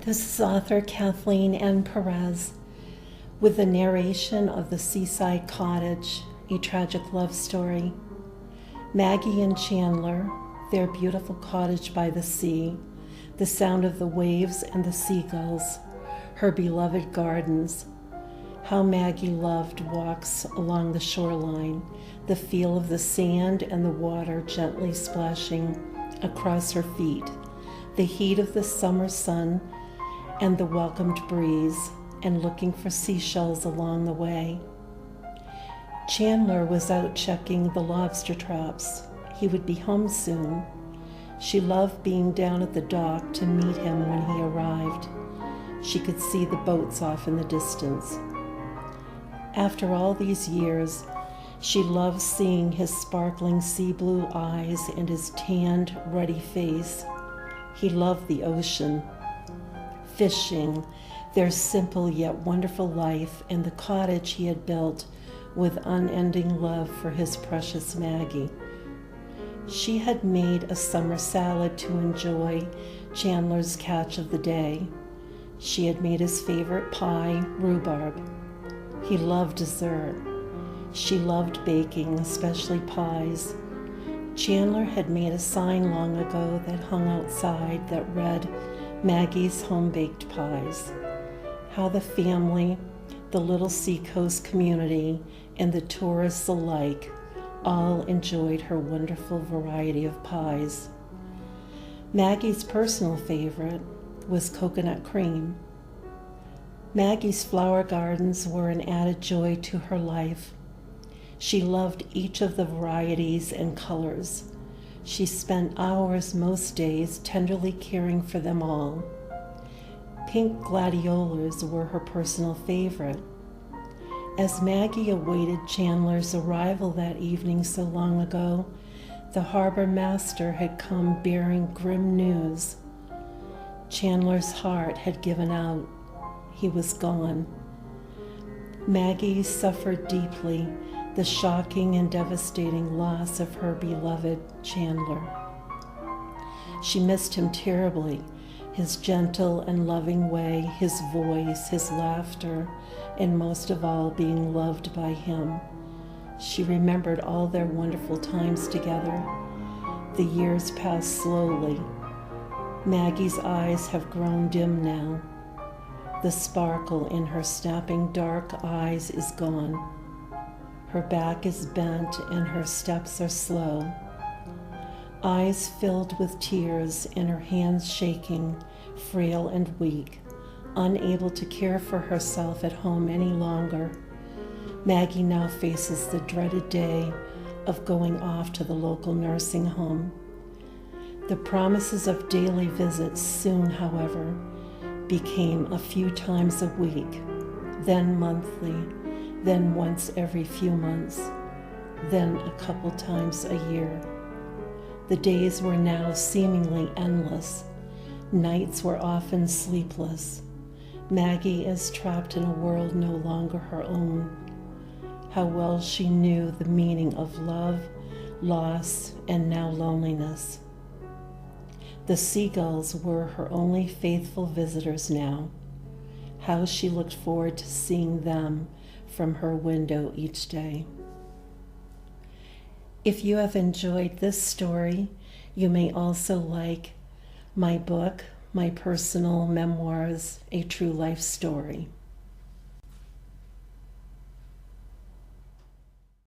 This is author Kathleen and Perez with the narration of The Seaside Cottage, a tragic love story. Maggie and Chandler, their beautiful cottage by the sea, the sound of the waves and the seagulls, her beloved gardens. How Maggie loved walks along the shoreline, the feel of the sand and the water gently splashing across her feet, the heat of the summer sun and the welcomed breeze, and looking for seashells along the way. Chandler was out checking the lobster traps. He would be home soon. She loved being down at the dock to meet him when he arrived. She could see the boats off in the distance. After all these years, she loved seeing his sparkling sea blue eyes and his tanned, ruddy face. He loved the ocean, fishing, their simple yet wonderful life, and the cottage he had built with unending love for his precious Maggie. She had made a summer salad to enjoy Chandler's catch of the day. She had made his favorite pie, rhubarb. He loved dessert. She loved baking, especially pies. Chandler had made a sign long ago that hung outside that read, "Maggie's home-baked pies." How the family, the little seacoast community, and the tourists alike all enjoyed her wonderful variety of pies. Maggie's personal favorite was coconut cream. Maggie's flower gardens were an added joy to her life. She loved each of the varieties and colors. She spent hours most days tenderly caring for them all. Pink gladiolas were her personal favorite. As Maggie awaited Chandler's arrival that evening so long ago, the harbor master had come bearing grim news. Chandler's heart had given out. He was gone. Maggie suffered deeply the shocking and devastating loss of her beloved Chandler. She missed him terribly, his gentle and loving way, his voice, his laughter, and most of all, being loved by him. She remembered all their wonderful times together. The years passed slowly. Maggie's eyes have grown dim now. The sparkle in her snapping dark eyes is gone. Her back is bent and her steps are slow. Eyes filled with tears and her hands shaking, frail and weak, unable to care for herself at home any longer. Maggie now faces the dreaded day of going off to the local nursing home. The promises of daily visits soon, however, became a few times a week, then monthly, then once every few months, then a couple times a year. The days were now seemingly endless. Nights were often sleepless. Maggie is trapped in a world no longer her own. How well she knew the meaning of love, loss, and now loneliness. The seagulls were her only faithful visitors now. How she looked forward to seeing them from her window each day. If you have enjoyed this story, you may also like my book, my personal memoirs, A True Life Story.